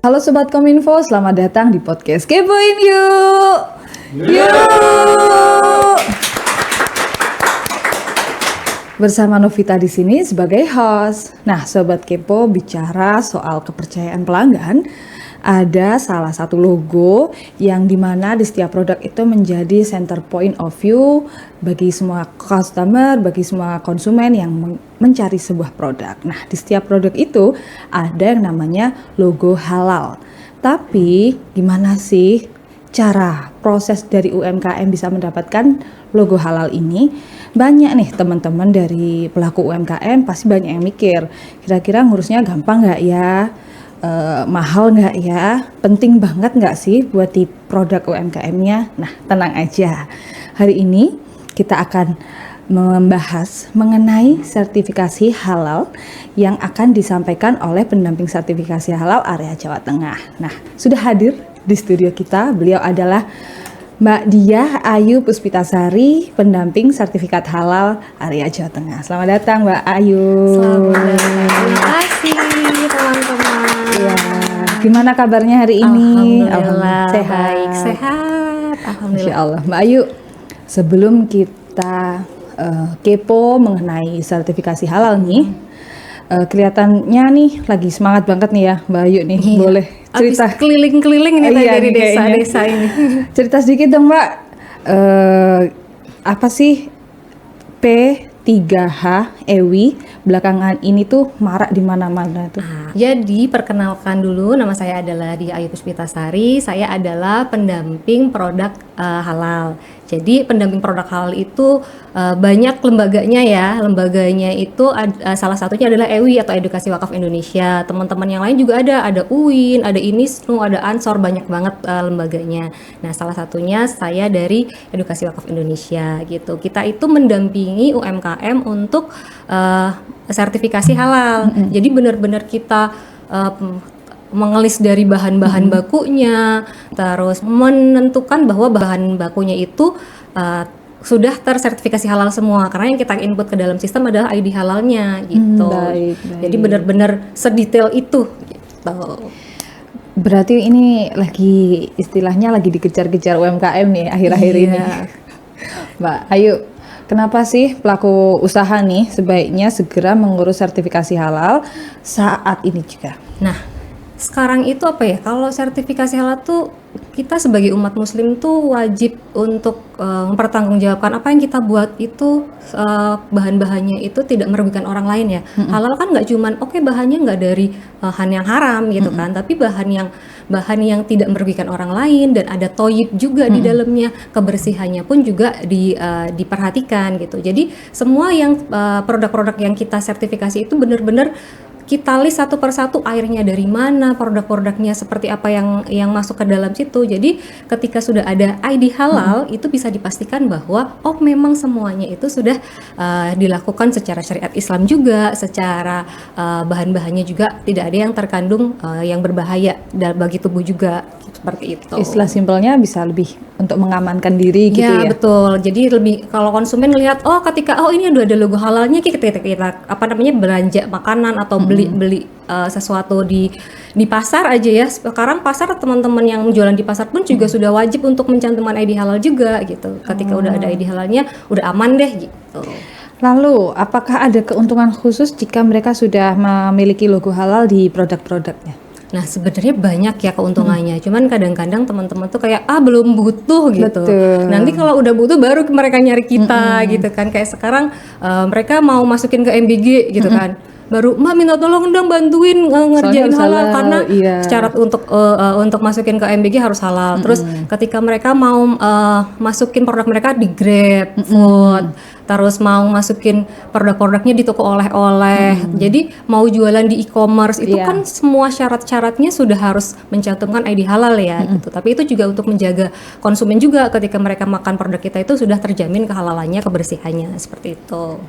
Halo Sobat Kominfo, selamat datang di podcast Kepoin Yuk! Yuk! Bersama Novita di sini sebagai host. Nah, Sobat Kepo, bicara soal kepercayaan pelanggan, ada salah satu logo yang dimana di setiap produk itu menjadi center point of view bagi semua customer, bagi semua konsumen yang mencari sebuah produk. Nah, di setiap produk itu ada yang namanya logo halal. Tapi gimana sih cara proses dari UMKM bisa mendapatkan logo halal ini? Banyak nih teman-teman dari pelaku UMKM pasti banyak yang mikir, kira-kira ngurusnya gampang nggak ya? Mahal nggak ya? Penting banget nggak sih buat di produk UMKM-nya? Nah, tenang aja. Hari ini kita akan membahas mengenai sertifikasi halal yang akan disampaikan oleh pendamping sertifikasi halal area Jawa Tengah. Nah, sudah hadir di studio kita. Beliau adalah Mbak Diah Ayu Puspitasari, pendamping sertifikat halal area Jawa Tengah. Selamat datang Mbak Ayu. Selamat datang. Terima kasih teman-teman. Ya, gimana kabarnya hari ini? Alhamdulillah sehat. Baik, sehat. Alhamdulillah. Masya Allah. Mbak Ayu, sebelum kita kepo mengenai sertifikasi halal nih, kelihatannya nih lagi semangat banget nih ya Mbak Ayu nih. Iya. Boleh cerita? Abis keliling-keliling nih Iya, dari nih kayaknya. desa-desa ini. Cerita sedikit dong Mbak, apa sih P3H EWI belakangan ini tuh marak di mana-mana tuh? Jadi perkenalkan dulu, nama saya adalah Diah Ayu Puspitasari. Saya adalah pendamping produk halal. Jadi pendamping produk halal itu banyak lembaganya ya. Lembaganya itu salah satunya adalah EWI atau Edukasi Wakaf Indonesia. Teman-teman yang lain juga ada UIN, ada INISNU, ada Ansor, banyak banget lembaganya. Nah, salah satunya saya dari Edukasi Wakaf Indonesia gitu. Kita itu mendampingi UMKM untuk sertifikasi halal. Jadi benar-benar kita mengelis dari bahan-bahan bakunya, terus menentukan bahwa bahan bakunya itu sudah tersertifikasi halal semua, karena yang kita input ke dalam sistem adalah ID halalnya gitu. Baik. Jadi benar-benar sedetail itu gitu. Berarti ini lagi istilahnya lagi dikejar-kejar UMKM nih akhir-akhir ini. Mbak Ayu, kenapa sih pelaku usaha nih sebaiknya segera mengurus sertifikasi halal saat ini juga? Nah, sekarang itu apa ya, kalau sertifikasi halal tuh kita sebagai umat muslim tuh wajib untuk mempertanggungjawabkan apa yang kita buat itu bahan-bahannya itu tidak merugikan orang lain ya. Halal kan nggak cuman bahannya nggak dari bahan yang haram gitu kan, tapi bahan yang tidak merugikan orang lain dan ada toyib juga di dalamnya, kebersihannya pun juga diperhatikan gitu. Jadi semua yang produk-produk yang kita sertifikasi itu benar-benar kita list satu persatu, airnya dari mana, produk-produknya seperti apa yang masuk ke dalam situ. Jadi ketika sudah ada ID halal itu bisa dipastikan bahwa memang semuanya itu sudah dilakukan secara syariat Islam juga, secara bahan-bahannya juga tidak ada yang terkandung yang berbahaya bagi tubuh juga, seperti itu. Istilah simpelnya bisa lebih untuk mengamankan diri gitu ya. Ya betul. Jadi lebih kalau konsumen lihat ketika ini udah ada logo halalnya, kita belanja makanan atau beli sesuatu di pasar aja ya. Sekarang pasar, teman-teman yang jualan di pasar pun juga sudah wajib untuk mencantumkan ID halal juga gitu. Ketika udah ada ID halalnya udah aman deh gitu. Lalu, apakah ada keuntungan khusus jika mereka sudah memiliki logo halal di produk-produknya? Nah, sebenarnya banyak ya keuntungannya. Cuman kadang-kadang teman-teman tuh kayak belum butuh gitu. Betul. Nanti kalau udah butuh baru mereka nyari kita gitu kan. Kayak sekarang mereka mau masukin ke MBG gitu kan. Baru Mbak minta tolong dong bantuin ngerjain halal karena syarat untuk masukin ke MBG harus halal. Terus ketika mereka mau masukin produk mereka di Grab Food, terus mau masukin produk-produknya di toko oleh-oleh, jadi mau jualan di e-commerce itu kan semua syarat-syaratnya sudah harus mencantumkan ID halal ya gitu. Tapi itu juga untuk menjaga konsumen juga, ketika mereka makan produk kita itu sudah terjamin kehalalannya, kebersihannya, seperti itu.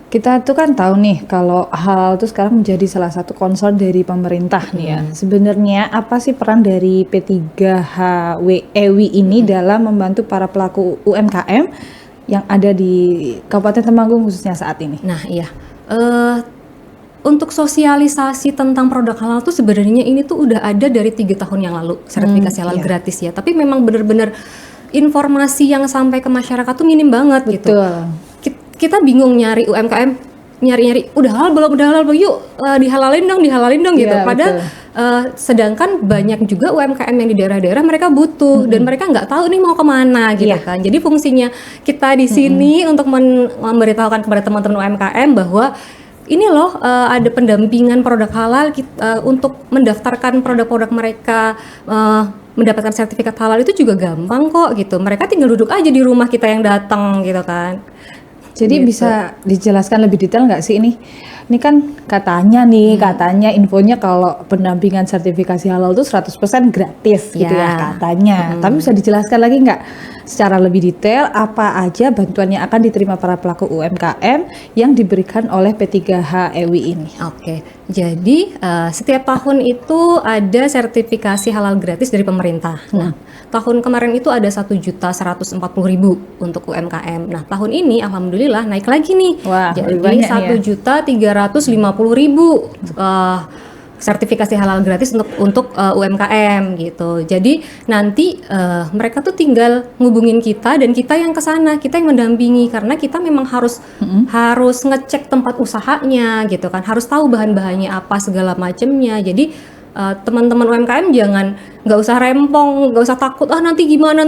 Kita tuh kan tahu nih kalau halal itu sekarang menjadi salah satu concern dari pemerintah nih ya. Sebenarnya apa sih peran dari P3HEWI ini dalam membantu para pelaku UMKM yang ada di Kabupaten Temanggung khususnya saat ini? Nah iya, Untuk sosialisasi tentang produk halal tuh sebenarnya ini tuh udah ada dari 3 tahun yang lalu, sertifikasi halal iya. gratis ya. Tapi memang benar-benar informasi yang sampai ke masyarakat tuh minim banget gitu. Betul. Kita bingung nyari UMKM, nyari-nyari udah halal belum, yuk dihalalin dong gitu. Iya, Padahal sedangkan banyak juga UMKM yang di daerah-daerah mereka butuh dan mereka nggak tahu nih mau kemana gitu Iya. kan. Jadi fungsinya kita di sini untuk memberitahukan kepada teman-teman UMKM bahwa ini loh ada pendampingan produk halal untuk mendaftarkan produk-produk mereka mendapatkan sertifikat halal itu juga gampang kok gitu. Mereka tinggal duduk aja di rumah kita yang datang gitu kan. Jadi Gitu. bisa dijelaskan lebih detail nggak sih ini? Ini kan katanya infonya kalau pendampingan sertifikasi halal itu 100% gratis gitu ya Ya. katanya. Tapi bisa dijelaskan lagi nggak secara lebih detail apa aja bantuan yang akan diterima para pelaku UMKM yang diberikan oleh P3H EWI ini? Oke, jadi setiap tahun itu ada sertifikasi halal gratis dari pemerintah. Nah, tahun kemarin itu ada 1.140.000 untuk UMKM. Nah, tahun ini alhamdulillah naik lagi nih. Wah, lebih Jadi banyak nih ya. 1.350.000 sertifikasi halal gratis untuk UMKM gitu. Jadi nanti mereka tuh tinggal ngubungin kita dan kita yang ke sana, kita yang mendampingi karena kita memang harus ngecek tempat usahanya gitu kan, harus tahu bahan-bahannya apa segala macemnya. Jadi teman-teman UMKM jangan nggak usah rempong, nggak usah takut nanti gimana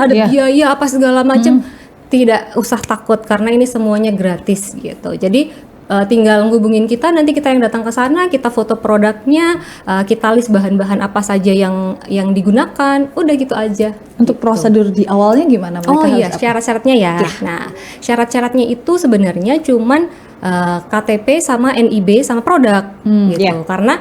ada Iya. biaya apa segala macem. Tidak usah takut karena ini semuanya gratis gitu. Jadi tinggal ngubungin kita, nanti kita yang datang ke sana, kita foto produknya, kita list bahan-bahan apa saja yang digunakan, udah gitu aja. Untuk prosedur di awalnya gimana? Mereka Oh harus iya, apa? syarat-syaratnya ya. Nah, syarat-syaratnya itu sebenarnya cuman KTP sama NIB sama produk gitu. iya. Karena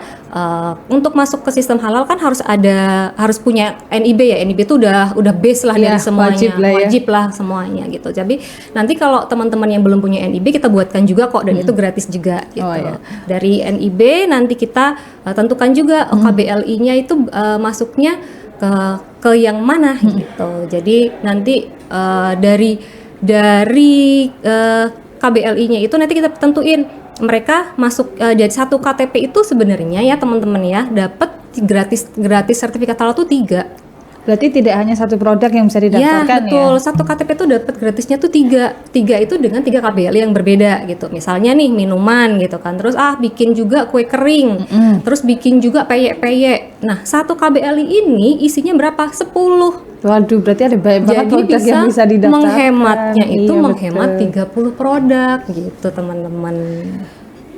untuk masuk ke sistem halal kan harus punya NIB ya. NIB itu udah base lah Iya, dari semuanya. wajib lah ya. Semuanya gitu. Jadi nanti kalau teman-teman yang belum punya NIB kita buatkan juga kok dan itu gratis juga gitu. Oh, iya. Dari NIB nanti kita tentukan juga KBLI-nya itu masuknya ke yang mana gitu. Jadi nanti dari KBLI-nya itu nanti kita tentuin mereka masuk dari satu KTP itu sebenarnya ya teman-teman ya dapat gratis sertifikat halal tuh 3. Berarti tidak hanya satu produk yang bisa didaftarkan Ya betul, satu KTP itu dapat gratisnya tuh 3 itu dengan 3 KBLI yang berbeda gitu. Misalnya nih minuman gitu kan, terus bikin juga kue kering, terus bikin juga peyek-peyek. Nah satu KBLI ini isinya berapa? 10. Waduh, berarti ada banyak banget Jadi produk yang bisa didaftarkan. menghematnya itu Iya, menghemat betul. 30 produk gitu teman-teman.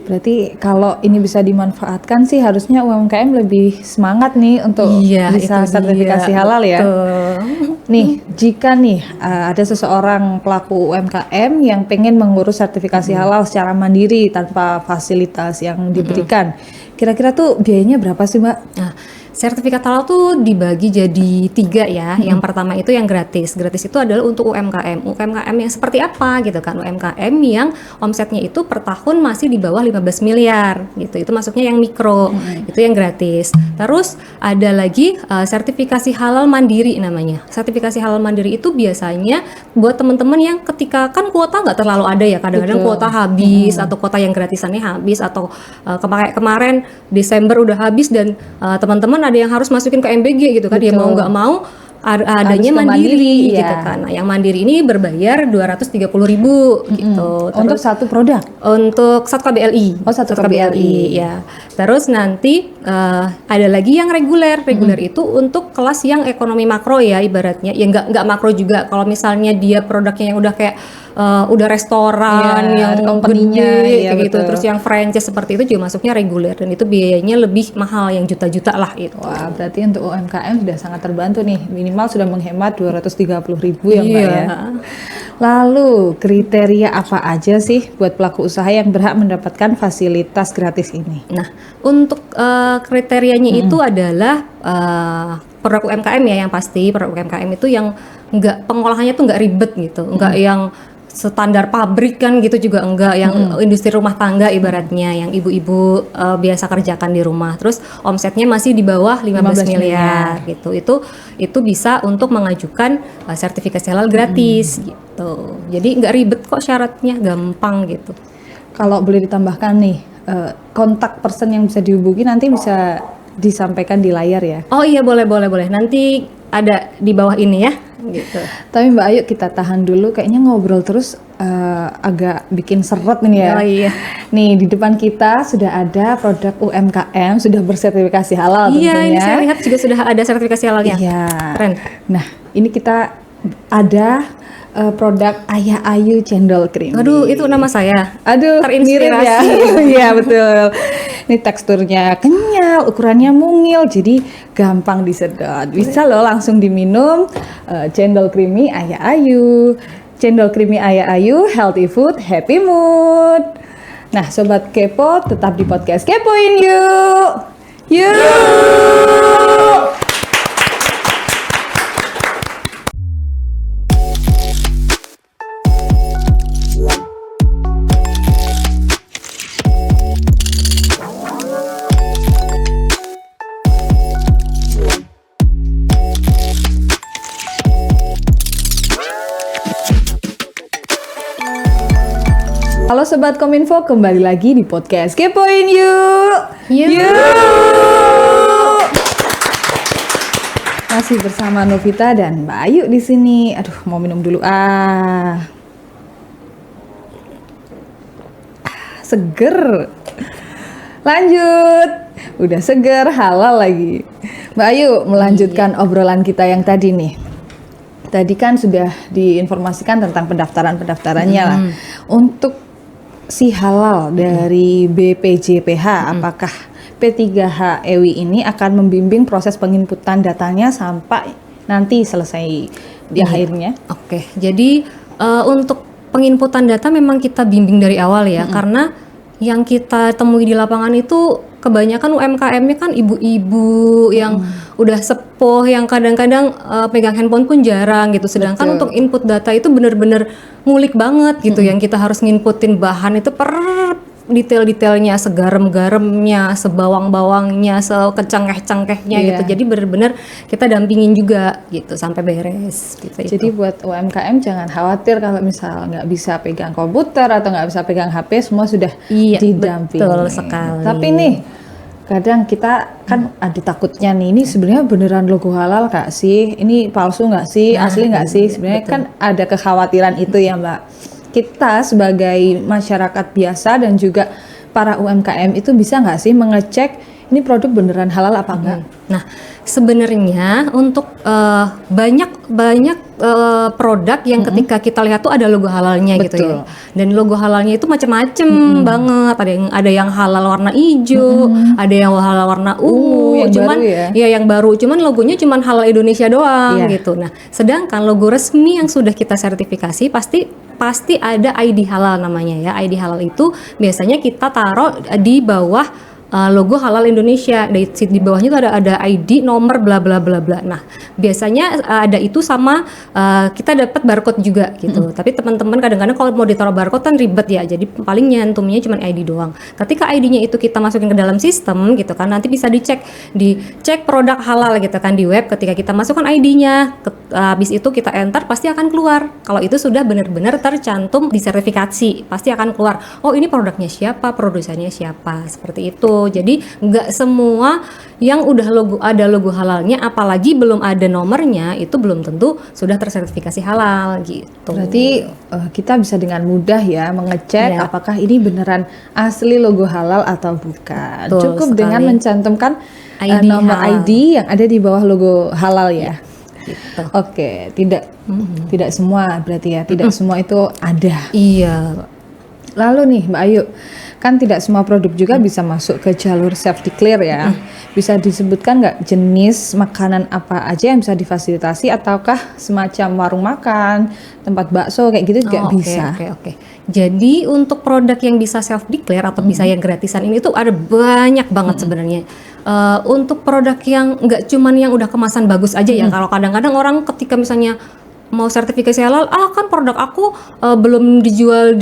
Berarti kalau ini bisa dimanfaatkan sih harusnya UMKM lebih semangat nih untuk Iya, bisa itu sertifikasi dia, halal ya. betul. Nih, jika nih ada seseorang pelaku UMKM yang pengen mengurus sertifikasi halal secara mandiri tanpa fasilitas yang diberikan, kira-kira tuh biayanya berapa sih, Mbak? Nah, sertifikat halal tuh dibagi jadi 3 ya. Yang pertama itu yang gratis. Gratis itu adalah untuk UMKM. UMKM yang seperti apa gitu kan? UMKM yang omsetnya itu per tahun masih di bawah 15 miliar gitu. Itu masuknya yang mikro. Itu yang gratis. Terus ada lagi sertifikasi halal mandiri namanya. Sertifikasi halal mandiri itu biasanya buat teman-teman yang ketika kan kuota nggak terlalu ada ya. Kadang-kadang Betul. kuota habis atau kuota yang gratisannya habis atau kemarin Desember udah habis dan teman-teman ada yang harus masukin ke MBG gitu kan. Dia Betul. mau nggak mau adanya Harus ke mandiri mandiri, gitu ya. kan. Nah, yang mandiri ini berbayar 230.000 gitu. Untuk satu produk? Untuk satu KBLI. Oh, satu KBLI. ya. Terus nanti ada lagi yang reguler. Reguler itu untuk kelas yang ekonomi makro ya ibaratnya. Ya nggak makro juga. Kalau misalnya dia produknya yang udah kayak udah restoran Iya, yang ada company-nya, gede iya, kayak gitu. betul. Terus yang franchise seperti itu juga masuknya reguler dan itu biayanya lebih mahal yang juta-juta lah itu. Wah, berarti untuk UMKM sudah sangat terbantu nih. Minimal sudah menghemat 230.000 ya, Mbak Iya. ya. Lalu, kriteria apa aja sih buat pelaku usaha yang berhak mendapatkan fasilitas gratis ini? Nah, untuk kriterianya itu adalah produk UMKM ya yang pasti. Produk UMKM itu yang pengolahannya tuh nggak ribet gitu, nggak yang standar pabrik kan gitu juga enggak, yang industri rumah tangga ibaratnya yang ibu-ibu biasa kerjakan di rumah. Terus omsetnya masih di bawah 15 miliar gitu. Itu bisa untuk mengajukan sertifikasi halal gratis gitu. Jadi nggak ribet kok syaratnya, gampang gitu. Kalau boleh ditambahkan nih, kontak person yang bisa dihubungi nanti bisa disampaikan di layar ya. Oh iya, boleh. Nanti ada di bawah ini ya. Gitu. Tapi Mbak Ayu, kita tahan dulu, kayaknya ngobrol terus agak bikin seret nih ya. Oh iya. Nih di depan kita sudah ada produk UMKM sudah bersertifikasi halal tentunya. Iya, ini saya lihat juga sudah ada sertifikasi halalnya. Iya. Keren. Nah, ini kita ada produk Ayah Ayu cendol creamy. Aduh, itu nama saya. Aduh, mirip ya. Terinspirasi. Iya betul. Ini teksturnya kenyal, ukurannya mungil, jadi gampang disedot. Bisa loh langsung diminum. Cendol creamy Ayah Ayu. Cendol creamy Ayah Ayu, healthy food, happy mood. Nah, Sobat Kepo, tetap di podcast Kepoin yuk. Yuk. Halo Sobat Kominfo, kembali lagi di podcast Kepoin yuk. Masih bersama Novita dan Mbak Ayu di sini. Aduh, mau minum dulu seger. Lanjut. Udah seger, halal lagi. Mbak Ayu, melanjutkan obrolan kita yang tadi nih. Tadi kan sudah diinformasikan tentang pendaftarannya lah. Untuk si halal dari BPJPH, apakah P3H EWI ini akan membimbing proses penginputan datanya sampai nanti selesai di akhirnya? Oke, jadi untuk penginputan data memang kita bimbing dari awal ya, karena yang kita temui di lapangan itu kebanyakan UMKM-nya kan ibu-ibu yang udah sepuh, yang kadang-kadang pegang handphone pun jarang gitu. Sedangkan untuk input data itu bener-bener ngulik banget gitu, yang kita harus nginputin bahan itu per detail-detailnya, segaram-garamnya, sebawang-bawangnya, sekecengkeh-cengkehnya gitu. Jadi bener-bener kita dampingin juga gitu sampai beres gitu. Jadi buat UMKM jangan khawatir kalau misal nggak bisa pegang komputer atau nggak bisa pegang HP, semua sudah didampingi. Betul sekali. Tapi nih kadang kita kan ada takutnya nih, ini sebenarnya beneran logo halal nggak sih? Ini palsu nggak sih? Asli nggak sih? Sebenarnya kan ada kekhawatiran itu ya Mbak. Kita sebagai masyarakat biasa dan juga para UMKM itu bisa nggak sih mengecek ini produk beneran halal apa enggak? Nah, sebenarnya untuk banyak produk yang ketika kita lihat tuh ada logo halalnya gitu ya. Dan logo halalnya itu macam-macam banget. Ada yang halal warna hijau, ada yang halal warna ungu, yang cuman baru ya? yang baru, cuman logonya cuman halal Indonesia doang gitu. Nah, sedangkan logo resmi yang sudah kita sertifikasi pasti ada ID halal namanya ya. ID halal itu biasanya kita taruh di bawah logo halal Indonesia. Di bawahnya itu ada ID nomor bla bla bla bla. Nah, biasanya ada itu sama kita dapat barcode juga gitu. Tapi teman-teman kadang-kadang kalau mau ditaruh barcode kan ribet ya. Jadi paling nyantumnya cuma ID doang. Ketika ID-nya itu kita masukin ke dalam sistem gitu kan, nanti bisa dicek produk halal gitu kan di web. Ketika kita masukkan ID-nya, habis itu kita enter, pasti akan keluar. Kalau itu sudah benar-benar tercantum di sertifikasi, pasti akan keluar. Oh, ini produknya siapa, produsennya siapa, seperti itu. Jadi nggak semua yang udah ada logo halalnya, apalagi belum ada nomornya, itu belum tentu sudah tersertifikasi halal gitu. Berarti kita bisa dengan mudah ya mengecek apakah ini beneran asli logo halal atau bukan. Betul Cukup sekali. dengan mencantumkan nomor halal. ID yang ada di bawah logo halal ya. Gitu. Oke, tidak semua berarti ya, tidak semua itu ada. Iya. Lalu nih Mbak Ayu, kan tidak semua produk juga bisa masuk ke jalur self declare ya. Bisa disebutkan nggak jenis makanan apa aja yang bisa difasilitasi, ataukah semacam warung makan, tempat bakso kayak gitu juga bisa? Oke. Jadi untuk produk yang bisa self declare atau bisa yang gratisan ini tuh ada banyak banget sebenarnya. Untuk produk yang nggak cuman yang udah kemasan bagus aja ya. Kalau kadang-kadang orang ketika misalnya mau sertifikasi halal, kan produk aku belum dijual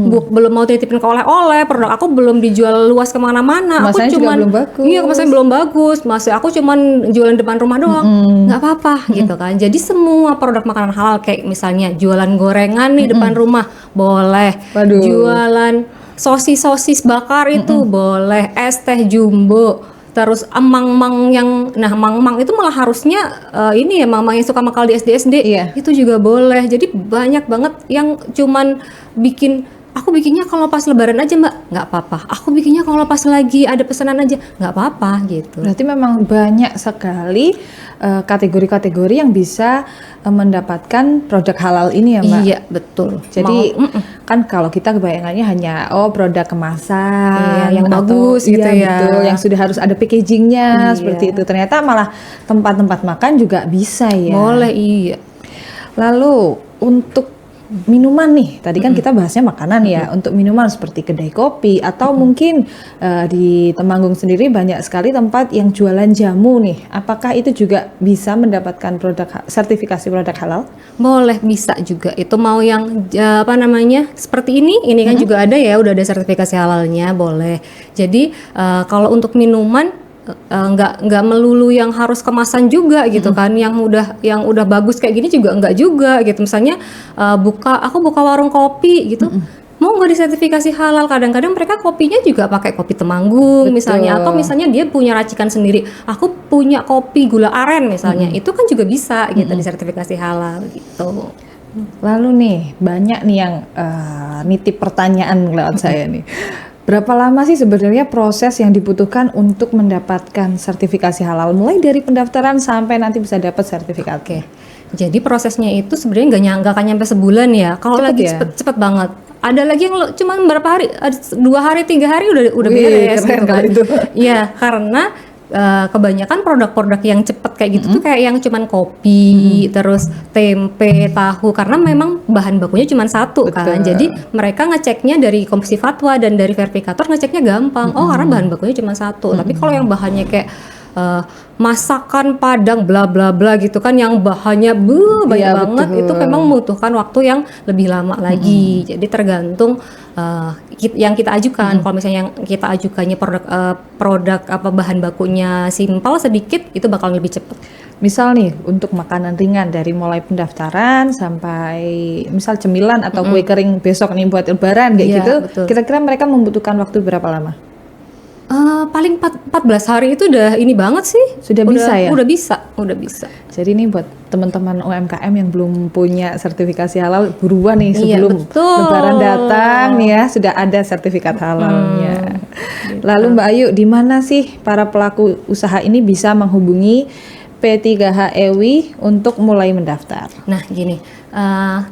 belum mau titipin ke oleh-oleh, produk aku belum dijual luas kemana-mana, aku cuman belum bagus. Iya, kemasannya belum bagus, masih aku cuman jualan depan rumah doang, nggak apa-apa gitu kan. Jadi semua produk makanan halal kayak misalnya jualan gorengan nih depan rumah boleh, Waduh. jualan sosis bakar itu boleh, es teh jumbo, terus mang-mang mang-mang itu malah harusnya ini ya mang-mang yang suka makal di SD Iya. itu juga boleh. Jadi banyak banget yang cuman aku bikinnya kalau pas lebaran aja mbak, nggak apa-apa. Aku bikinnya kalau pas lagi ada pesanan aja, nggak apa-apa gitu. Berarti memang banyak sekali kategori-kategori yang bisa mendapatkan produk halal ini ya Mbak? Iya betul. Jadi kan kalau kita kebayangannya hanya produk kemasan Iya, yang atau- bagus gitu iya, ya. betul, yang sudah harus ada packagingnya Iya. seperti itu. Ternyata malah tempat-tempat makan juga bisa ya. Boleh, iya. Lalu untuk minuman nih, tadi kan kita bahasnya makanan ya. Untuk minuman seperti kedai kopi atau mungkin di Temanggung sendiri banyak sekali tempat yang jualan jamu nih. Apakah itu juga bisa mendapatkan sertifikasi produk halal? Boleh, bisa juga. Itu mau yang seperti ini kan juga ada ya, udah ada sertifikasi halalnya, boleh. Jadi kalau untuk minuman nggak melulu yang harus kemasan juga gitu kan, yang udah bagus kayak gini juga nggak juga gitu. Misalnya aku buka warung kopi gitu, mau nggak disertifikasi halal, kadang-kadang mereka kopinya juga pakai kopi Temanggung misalnya, atau misalnya dia punya racikan sendiri, aku punya kopi gula aren misalnya, itu kan juga bisa gitu disertifikasi halal gitu. Lalu nih banyak nih yang nitip pertanyaan lewat saya nih. Berapa lama sih sebenarnya proses yang dibutuhkan untuk mendapatkan sertifikasi halal, mulai dari pendaftaran sampai nanti bisa dapat sertifikat? Oke, jadi prosesnya itu sebenarnya nggak akan nyampe sebulan ya. Kalau Cepet lagi ya? cepet banget. Ada lagi yang cuma berapa hari, 2 hari 3 hari udah Wih, beres keren gitu kan. kali itu. Iya, karena kebanyakan produk-produk yang cepet kayak gitu tuh kayak yang cuman kopi, terus tempe, tahu, karena memang bahan bakunya cuman satu kan. Betul. Jadi mereka ngeceknya dari Komisi Fatwa dan dari verifikator ngeceknya gampang. Oh, karena bahan bakunya cuma satu. Tapi kalau yang bahannya kayak masakan Padang bla bla bla gitu kan, yang bahannya banyak Iya, banget, betul. itu memang membutuhkan waktu yang lebih lama lagi. Jadi tergantung yang kita ajukan. Kalau misalnya yang kita ajukannya produk apa bahan bakunya simpel sedikit, itu bakal lebih cepat. Misal nih untuk makanan ringan dari mulai pendaftaran sampai misal cemilan atau kue kering besok nih buat lebaran kayak Iya, gitu, betul. kira-kira mereka membutuhkan waktu berapa lama? Paling 14 hari itu udah ini banget sih. Sudah bisa ya? Udah bisa. Jadi ini buat teman-teman UMKM yang belum punya sertifikasi halal, buruan nih Iya, sebelum betul. lebaran datang nih ya, sudah ada sertifikat halalnya. Lalu Mbak Ayu, di mana sih para pelaku usaha ini bisa menghubungi P3H EWI untuk mulai mendaftar? Nah gini,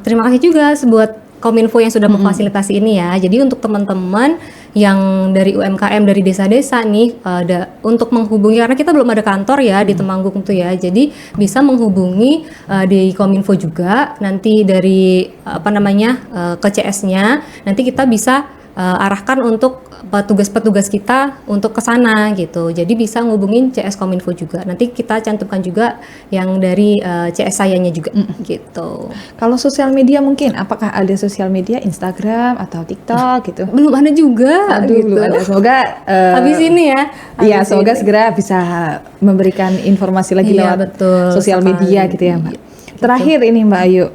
terima kasih juga buat Kominfo yang sudah memfasilitasi ini ya. Jadi untuk teman-teman yang dari UMKM dari desa-desa nih, untuk menghubungi, karena kita belum ada kantor ya di Temanggung tuh ya. Jadi bisa menghubungi di Kominfo juga. Nanti dari ke CS-nya, nanti kita bisa arahkan untuk petugas-petugas kita untuk ke sana gitu. Jadi bisa ngubungin CS Kominfo juga. Nanti kita cantumkan juga yang dari CS sayanya juga gitu. Kalau sosial media mungkin, apakah ada sosial media Instagram atau TikTok gitu? Belum ada juga Aduh, gitu. belum ada. Semoga Habis ini ya. iya, habis semoga ini. segera bisa memberikan informasi lagi Iya, lewat betul sosial sekali. media gitu ya Mbak. Terakhir ini Mbak Ayu,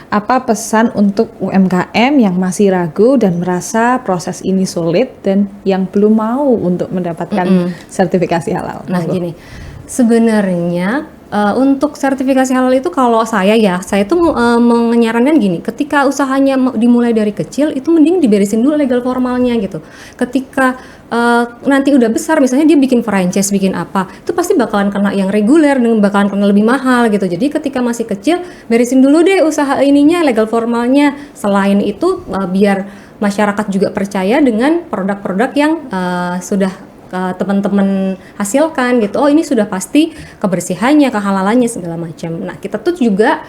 apa pesan untuk UMKM yang masih ragu dan merasa proses ini sulit dan yang belum mau untuk mendapatkan sertifikasi halal? Nah Monggo. gini, sebenarnya untuk sertifikasi halal itu kalau saya tuh menyarankan gini, ketika usahanya dimulai dari kecil itu mending diberesin dulu legal formalnya gitu. Ketika nanti udah besar, misalnya dia bikin franchise, bikin apa, itu pasti bakalan kena yang reguler dan bakalan kena lebih mahal gitu. Jadi ketika masih kecil, beresin dulu deh usaha ininya, legal formalnya. Selain itu biar masyarakat juga percaya dengan produk-produk yang sudah teman-teman hasilkan gitu. Oh ini sudah pasti kebersihannya, kehalalannya segala macam. Nah kita tuh juga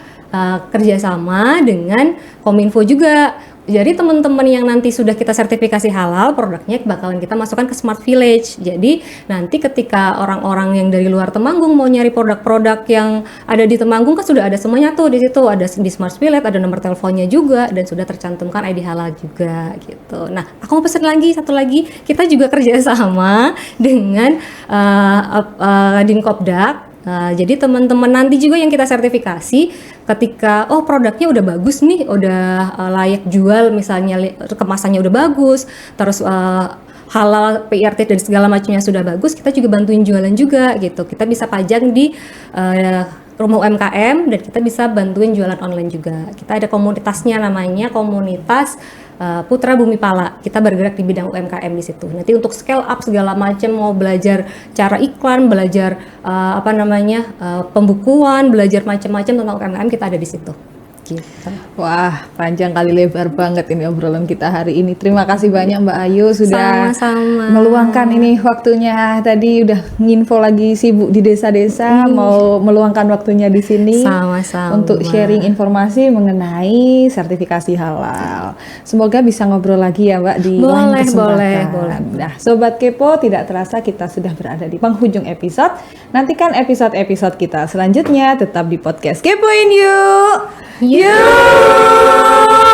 kerjasama dengan Kominfo juga. Jadi teman-teman yang nanti sudah kita sertifikasi halal, produknya bakalan kita masukkan ke Smart Village. Jadi nanti ketika orang-orang yang dari luar Temanggung mau nyari produk-produk yang ada di Temanggung, kan sudah ada semuanya tuh di situ. Ada di Smart Village, ada nomor teleponnya juga, dan sudah tercantumkan ID halal juga gitu. Nah, aku mau pesan lagi satu lagi, kita juga kerjasama dengan Dinkopdak Jadi teman-teman nanti juga yang kita sertifikasi, ketika produknya udah bagus nih, udah layak jual, misalnya kemasannya udah bagus, terus halal, PRT dan segala macamnya sudah bagus, kita juga bantuin jualan juga gitu. Kita bisa pajang di rumah UMKM dan kita bisa bantuin jualan online juga. Kita ada komunitasnya, namanya komunitas Putra Bumi Pala. Kita bergerak di bidang UMKM di situ. Nanti untuk scale up segala macam, mau belajar cara iklan, belajar pembukuan, belajar macam-macam tentang UMKM, kita ada di situ. Gitu. Wah, panjang kali lebar banget ini obrolan kita hari ini. Terima kasih banyak Mbak Ayu sudah Sama-sama. meluangkan ini waktunya. Tadi udah nginfo lagi sibuk di desa-desa, mau meluangkan waktunya di sini Sama-sama. untuk sharing informasi mengenai sertifikasi halal. Semoga bisa ngobrol lagi ya Mbak di lain kesempatan. Boleh. Nah, Sobat Kepo, tidak terasa kita sudah berada di penghujung episode. Nantikan episode-episode kita selanjutnya tetap di podcast Kepoin Yuk. Yuk.